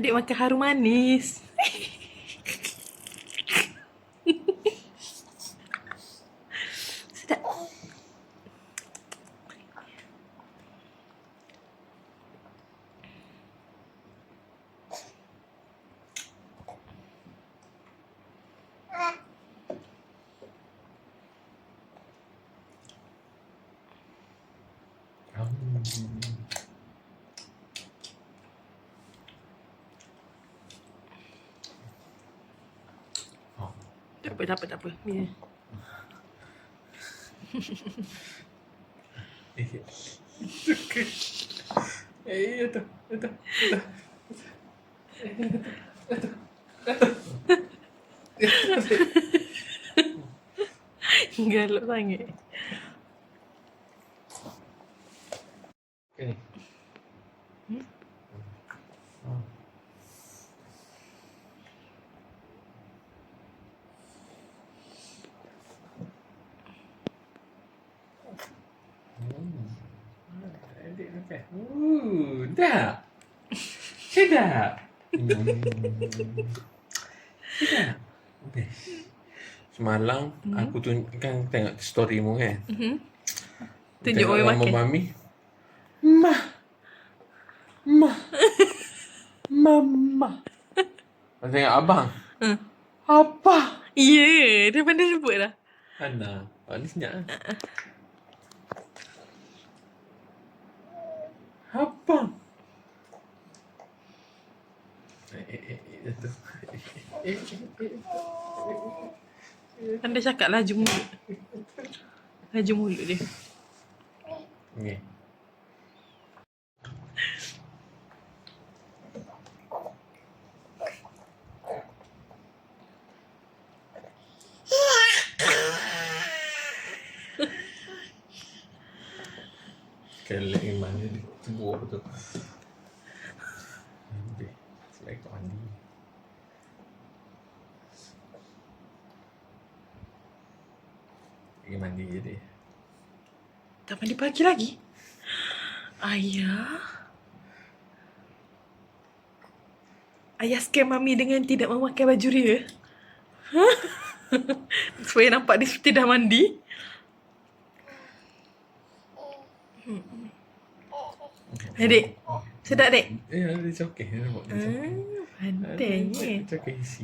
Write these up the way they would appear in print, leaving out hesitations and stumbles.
Adik makan harum manis. Sedap. Tak apa. Ni. Itu. Galak sangat. Ini. Adik makan. Dah. Sedap. Sedap. Best. Semalam aku kan tengok story mu kan. Tunjuk Tengok orang gambar makan. mami. Mama. Tengok abang. Apa? Ya, dia pandai sebut dah. Ana. Ni senyap kan? Abang. Jatuh. Pandai cakap laju mulut. Laju mulut dia. Ni. Kelek ni mana dia buah tu. Nanti. Selai kat mandi. Pergi mandi je dia. Tak mandi pagi lagi? Ayah scam mami dengan tidak memakai baju dia. Supaya nampak dia seperti dah mandi. Adik, sedap adik? Ya, dia cokeh. Dia nampak dia cokeh. Pandainya. Dia cokeh isi.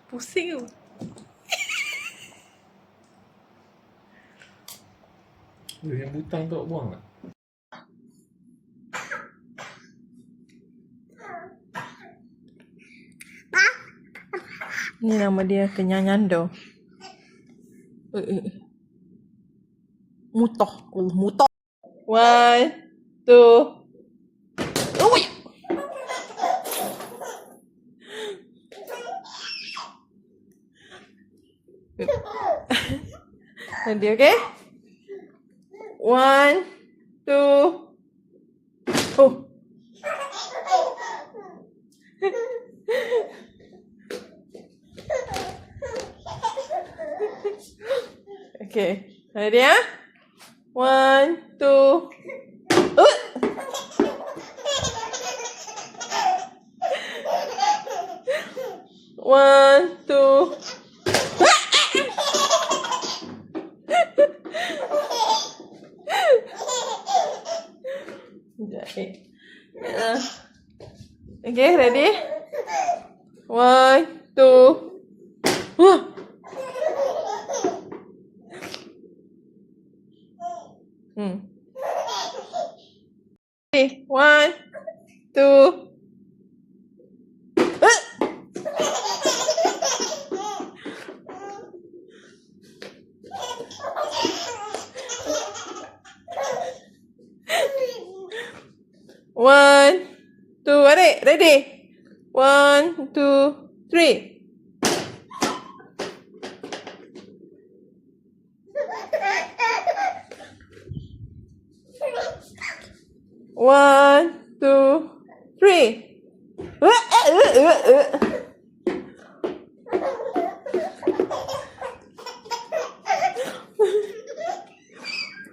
Pusing tu. Yang butang tu awak buang tak? Ni nama dia kenyanyando. Mutoh. Mutoh. 1, 2. Oh, ya. Nanti, okay? 1, 2. Oh. Okay. Ready ya? 1, 2. 1, 2. Okay, ready? 1, 2. Okay, 1, 2. One, two, adik, ready? 1, 2, 3. One, two, three.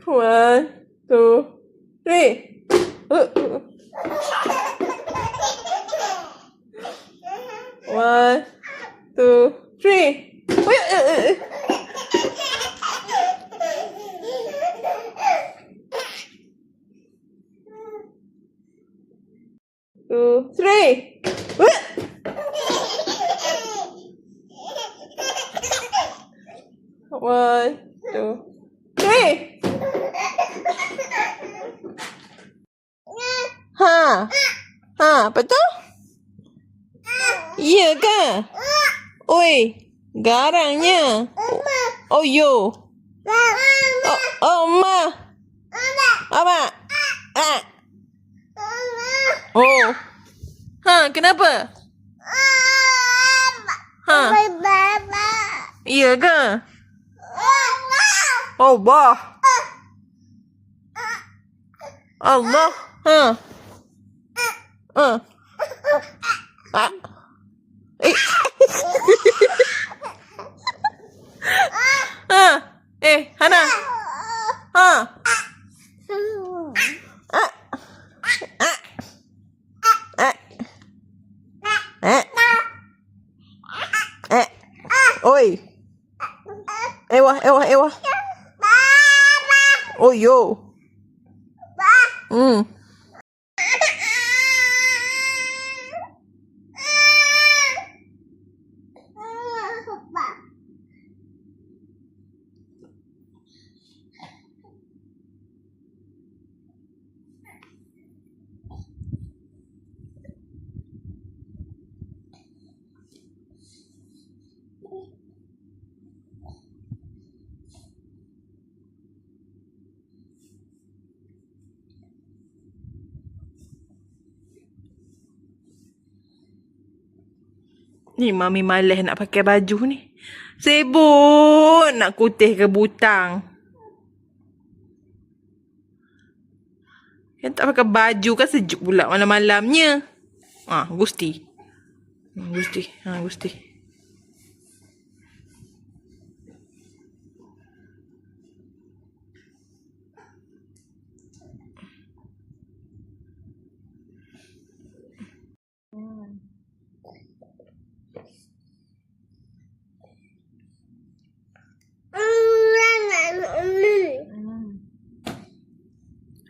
One, two, three. One, two, three. Two, three. One, two, three. Ha. Ha, betul? Ya ke? Oi, garangnya. Oh, yo. Oh, Ma. Apa? Ah. Oh. Ha, kenapa? Ha. Iya ke? Allah. Allah. Ha. Ah. Eh. Ha. Hana. Ha. Ah. Ah. Ah. Ah. Oi. Ewa. Oh, yo. Ni Mami malas nak pakai baju ni. Sibuk nak kutih ke butang. Kan tak pakai baju kan sejuk pula malam-malamnya. Gusti. Gusti.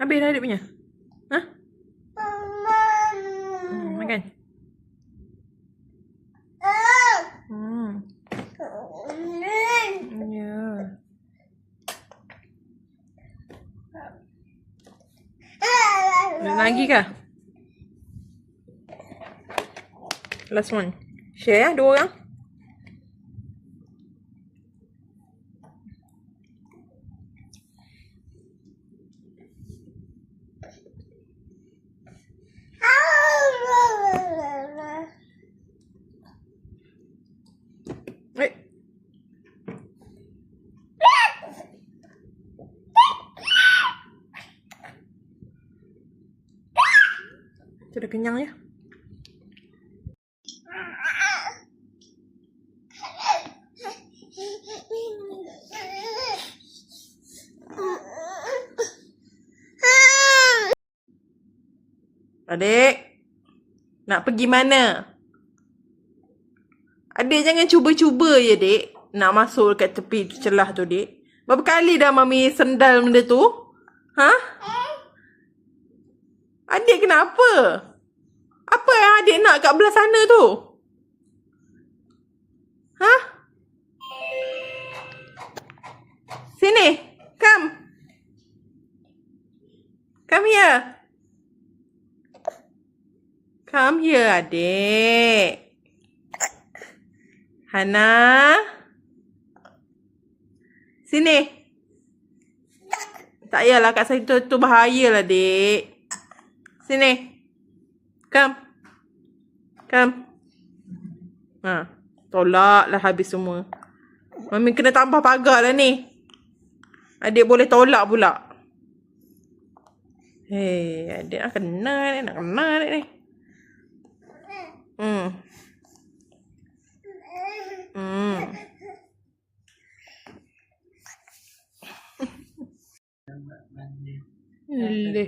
Habis dah adik punya? Ha? Makan. Ya. Ada lagi kah? Last one. Share 2 orang. Sudah kenyang ya? Adik, nak pergi mana? Adik jangan cuba-cuba ya, Dek. Nak masuk kat tepi celah tu, Dek. Berapa kali dah Mami sendal benda tu? Ha? Adik kenapa? Apa yang adik nak kat belah sana tu? Ha? Sini. Come. Come here. Come here, adik. Hana. Sini. Tak payahlah kat situ tu bahayalah, Dek. Sini. Come. Tolaklah habis semua. Mami kena tambah pagar lah ni. Adik boleh tolak pula. Adik nak kena adik ni. Leh.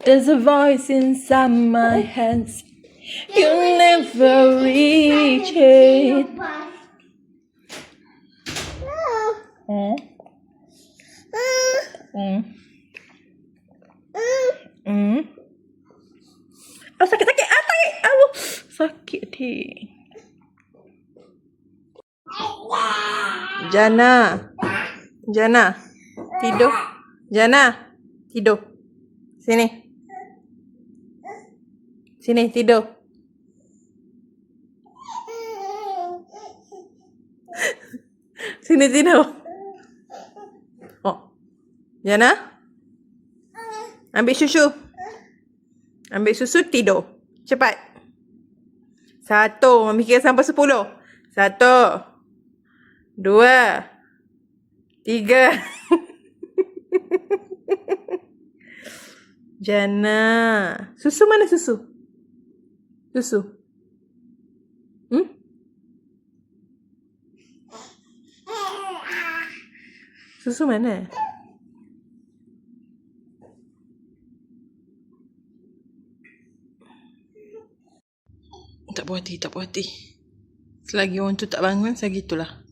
There's a voice inside my hands. You'll never reach it. Hmm? Hmm? Hmm? Oh, sakit. Sakit. Aduh. Sakit, dik. Jana. Tidur. Jana. Tidur. Sini, tidur. Sini, tidur. Oh. Jana. Ambil susu. Tidur. Cepat. 1. Mami kira sampai 10. 1, 2, 3. Jana. Susu mana susu? Hmm? Susu mana? Tak puas hati. Selagi orang tu tak bangun, segitulah.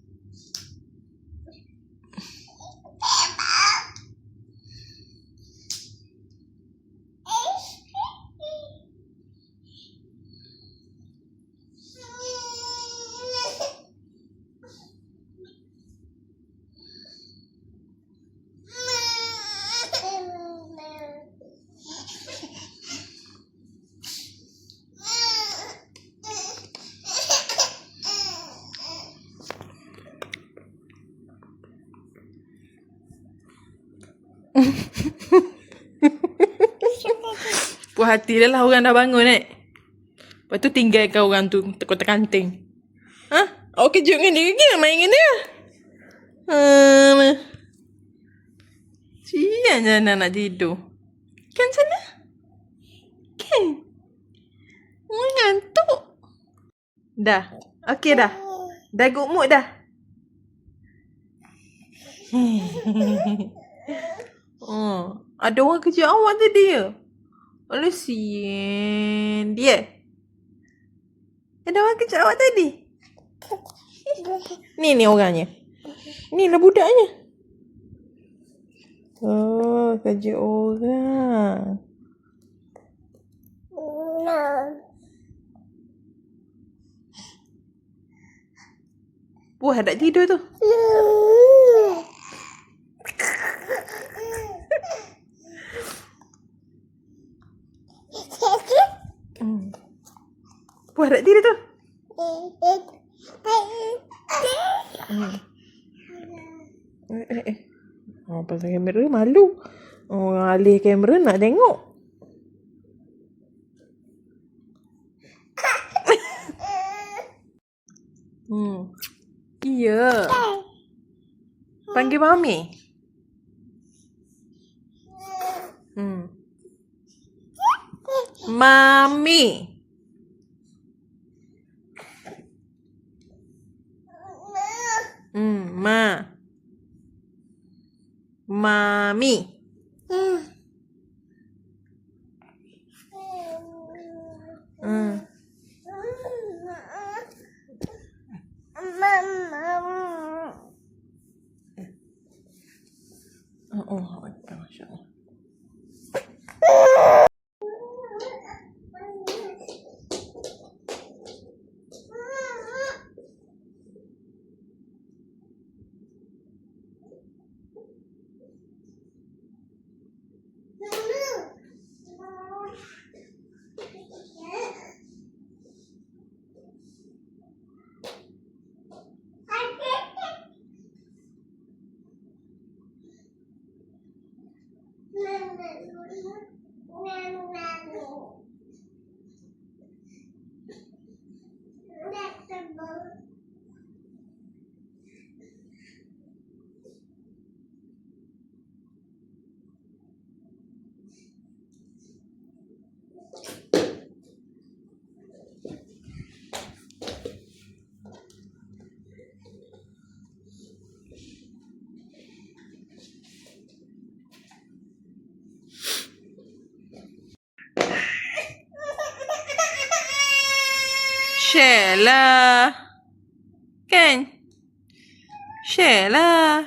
Puas hati dah lah orang dah bangun, Lepas tu tinggalkan orang tu kotak kanting. Ha? Awak kejut dengan dia ke main dengan dia? Sian Jana nak tidur. Kan sana? Kan? Orang ngantuk. Dah. Okey dah. Dah gemuk dah. Oh, ada orang kejut awak tadi ya? Alah sian dia. Ada orang kejut awak tadi? Ni orangnya. Ni lah budaknya. Oh, kejut orang. Puas tak tidur tu? Puas tak tidur tu? Oh, pasal kamera malu. Orang alih kamera nak tengok. Iya. Panggil mami. Mami. Ma. Mami. Oh, Masya Allah. Share lah. Kan? Share lah.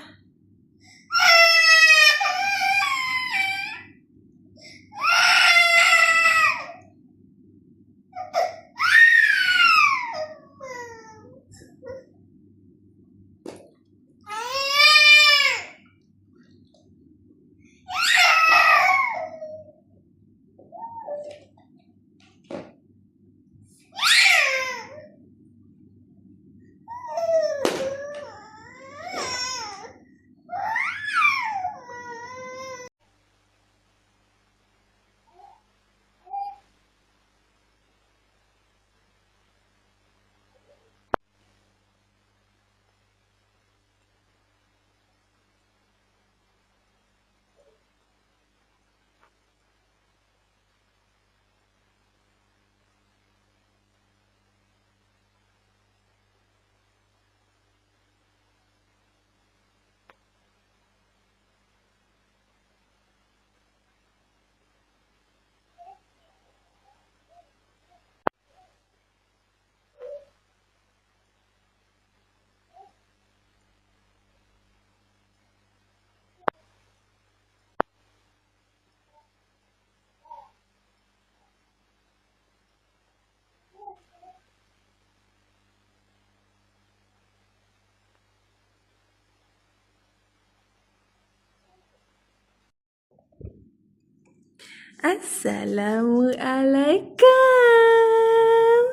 Assalamualaikum.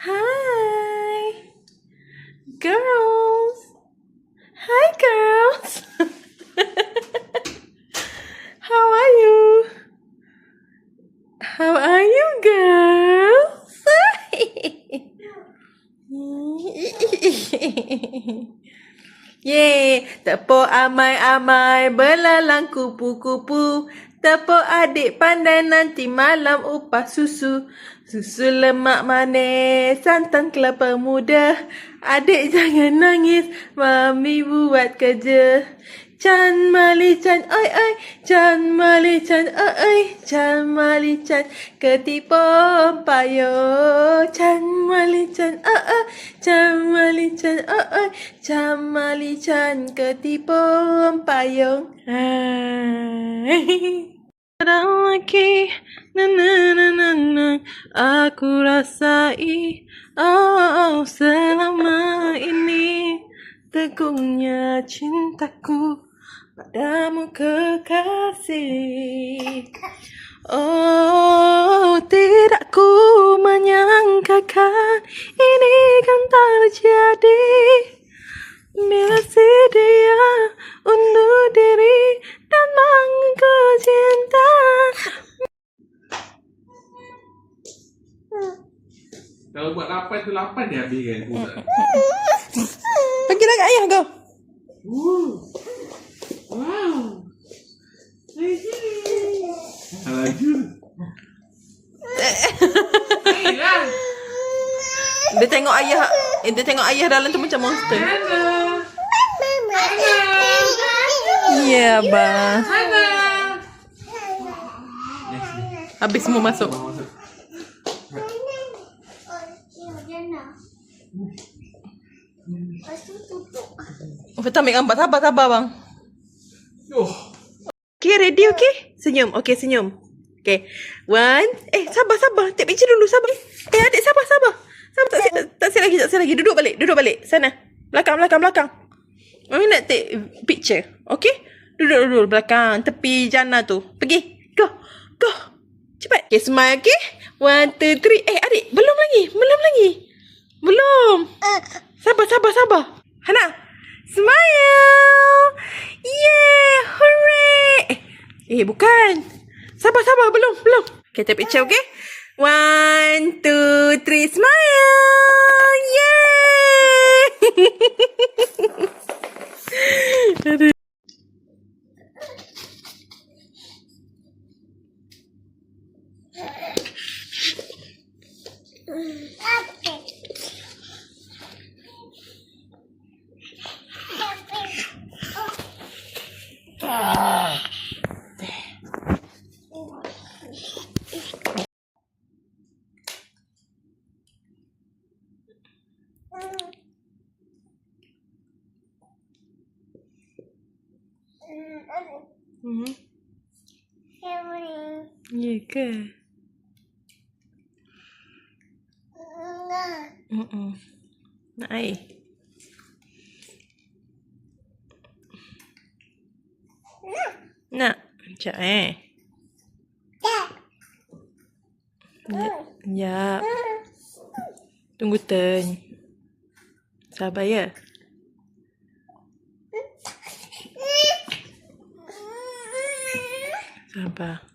Hi. Girls. Hi, girls. How are you? How are you, girls? Yeay, tepuk amai-amai, belalang kupu-kupu. Tepuk adik pandai nanti malam upah susu. Susu lemak manis, santan kelapa muda. Adik jangan nangis, mami buat kerja. Chan Mali Chan, oi oi, Chan Mali Chan, oi oi, Chan Mali Chan, ketipu payung. Chan Mali Chan, oi oi, Chan Mali Chan, oi oi, Chan Mali Chan, ketipu payung. Sekarang lagi, na na na na na, aku rasai, oh selama ini tegungnya cintaku padamu kekasih. Oh, tidak ku menyangkakan ini kan terjadi. Bila si dia undur diri dan mengaku cinta. Kalau buat 8 tu 8 dia habis kan. Pergi dekat ayah kau. Wow. Laju. Dia tengok ayah dalam tu macam monster. Ya, bang. Habis semua masuk. Betul ambil gambar. Sabar bang. Okay, ready, okay? Senyum. Okay, senyum. Okay. One. Sabar. Take picture dulu, sabar. Adik, sabar. Sabar, tak silap lagi. Duduk balik. Sana. Belakang. Mami nak take picture. Okay? Duduk belakang. Tepi jana tu. Pergi. Go. Cepat. Okay, smile, okay? 1, 2, 3. Adik. Belum lagi. Belum. Sabar. Hana. Smile. Yeah. Hooray. Bukan. Sabar. Belum. Okay, take picture, okay? 1, 2, 3. Smile. Yay. Aduh. Ya ke? Nak air? Nak? Sekejap Sekejap. Tunggu turn. Sabar ya. Sabar.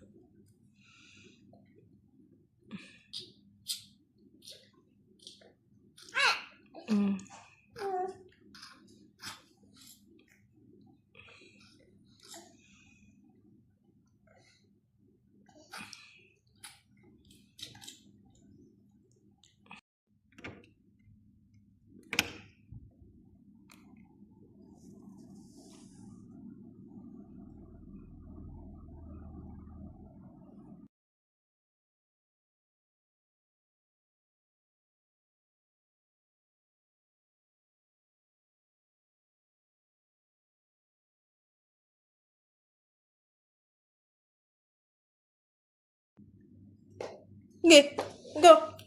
Okay, go.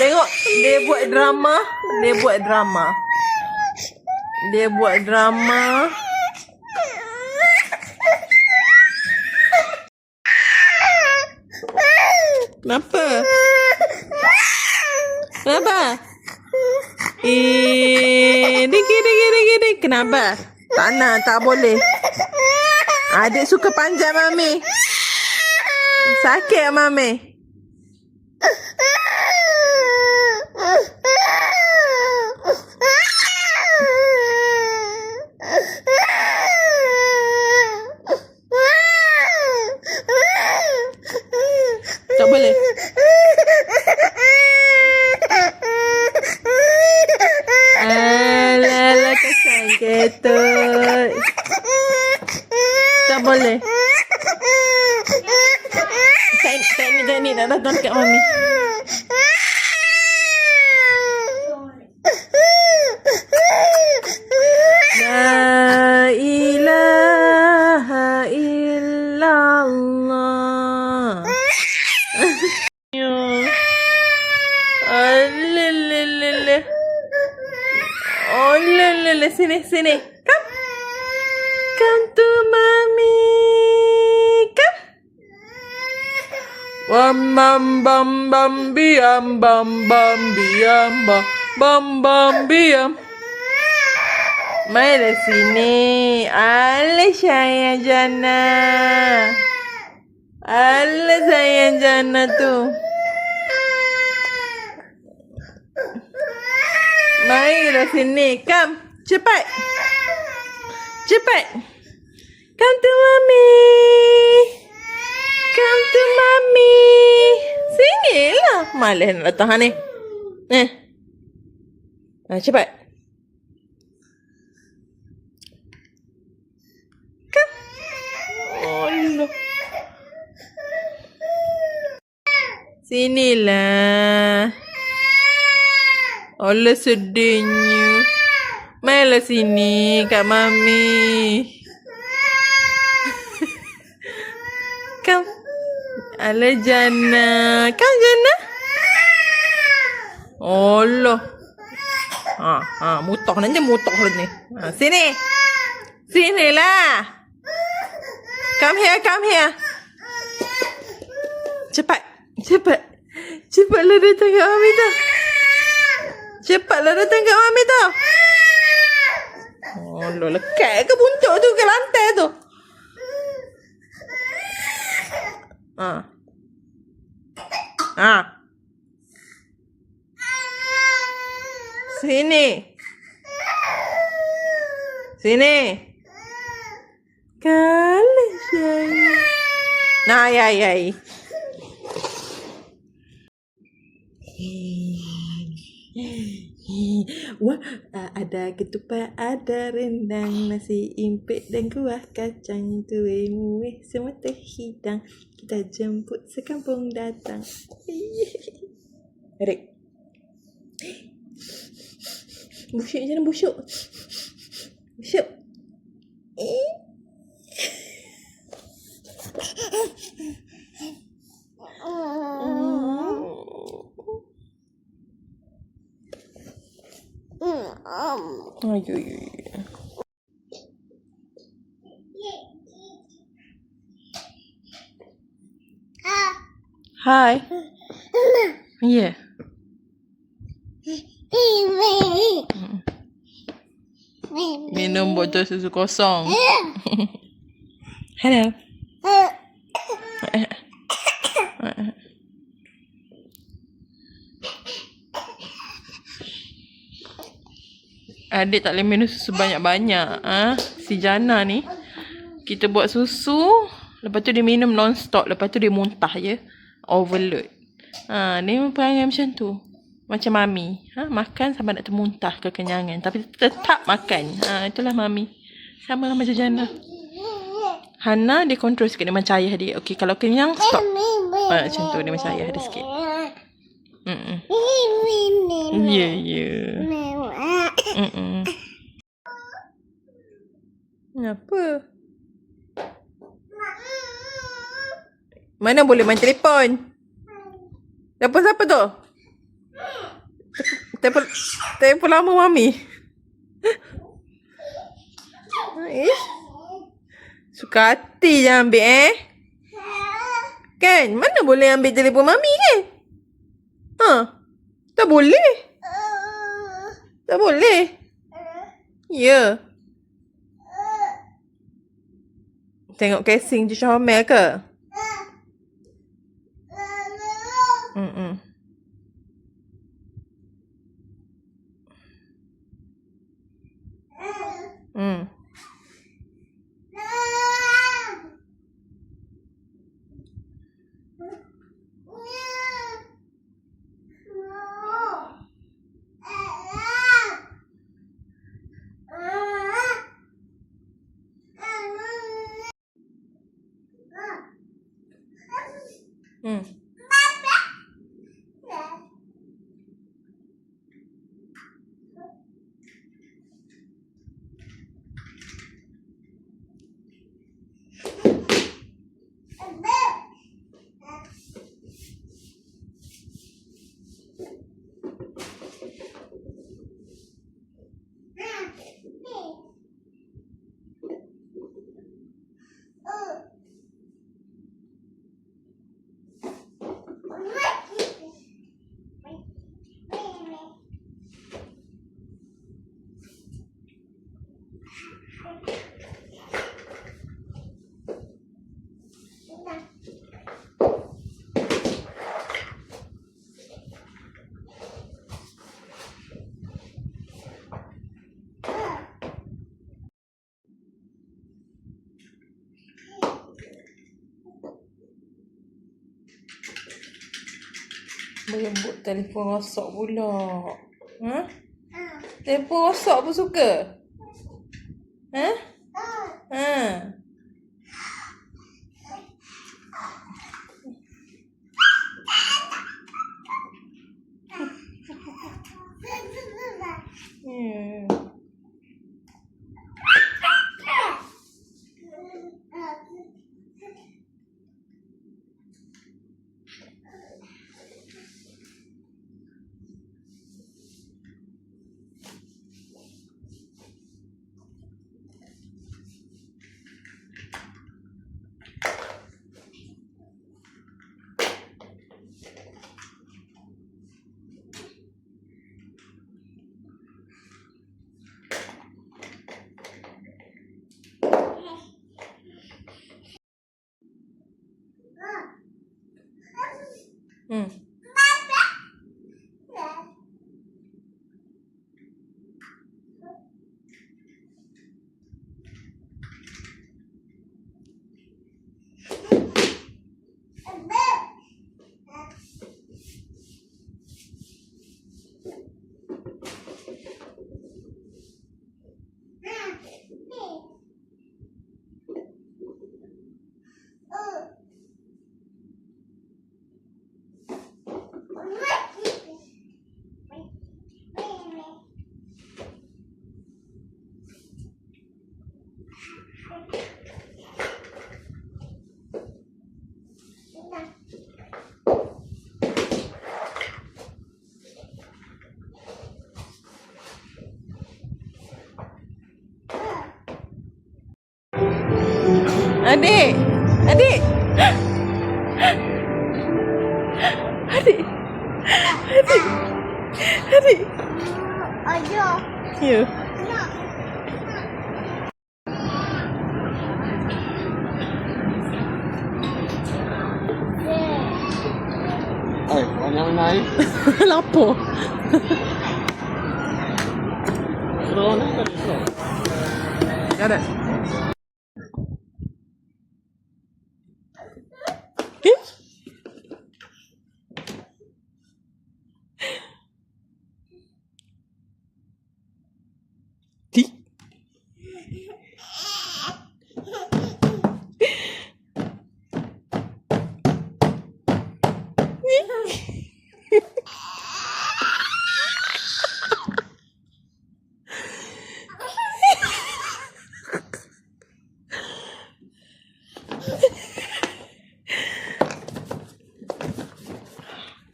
Tengok, dia buat drama. Dia buat drama. Dia buat drama. Kenapa? Kenapa? Dik. Kenapa? Tak nak, tak boleh. Adik suka panjat Mami. Sakit Mami. Tak boleh. Alah, kesian ketut. Tak boleh. Teknik nak datang dekat Mami. La ilaha illallah. Sini. Come to Mami. Come. Bam biam biam. Mari sini. Ale sayang Jana. Ale sayang Jana tu. Mari sini. Come. Cepat. Come to Mami. Sini lah. Malas nak datang ni. Cepat. Come. Allah. Sinilah. Allah sedihnya. Main-mainlah sini kat Mami. Come. Alah Jana. Come Jana. Allah. Mutok nanti mutok ni. Sini. Sinilah. Come here. Cepat. Cepatlah datang kat Mami tu. Cepatlah datang kat Mami tu. Allah, lekat ke buntut tu ke lantai tu? Sini. Kalah saya. Nah, yai. Wah, ada ketupat, ada rendang, nasi impit dan kuah kacang, kuih muih semua terhidang. Kita jemput sekampung datang. Adik. Busyuk jangan busyuk. Hi. Yeah. Minum botol susu kosong. Hello. Adik tak boleh minum susu banyak-banyak. Si Jana ni. Kita buat susu. Lepas tu dia minum non-stop. Lepas tu dia muntah je. Overload. Dia memang perangai macam tu. Macam Mami. Makan sampai nak termuntah kekenyangan. Tapi tetap makan. Itulah Mami. Sama lah macam Jana. Hana dia kontrol sikit. Dia macam ayah dia. Okay, kalau kenyang, stop. Macam tu. Dia macam ayah dia sikit. Ya. Kenapa? Mana boleh main telefon? Telefon siapa tu? Telefon lama Mami. Suka hati je ambil Kan? Mana boleh ambil telefon Mami kan? Tak boleh. Tak boleh. Ya. Tengok casing je comel ke? Merebut telefon rosak pula. Telefon rosak pun suka? Hmm. Adik. Adik. Adik. Adik. Adik. Ayah. Ya. Nak. Ay, banyak mana air? Lapar. Sudah naik tadi sudah. Ada. Eh? Di.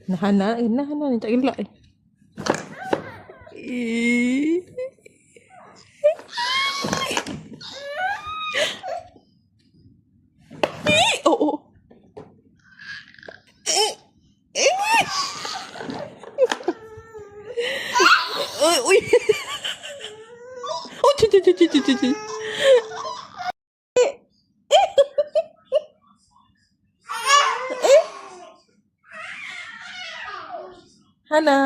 Nahan ni tak gelak ni. Oh, oh. Ui. Oh, cuci. Hana.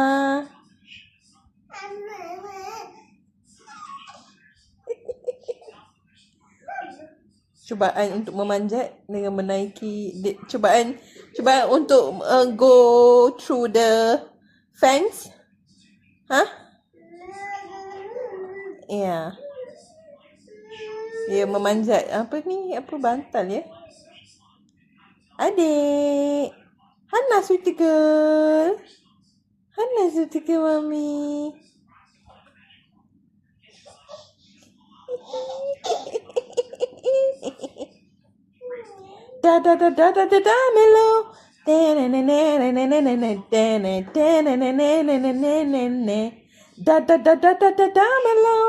Cubaan untuk memanjat dengan menaiki cubaan untuk go through the fence. Ha? Ya. Ya, memanjat apa bantal ya? Adik. Hana sweetie girl. Hana sweetie girl mami. Da Melo. Da Melo.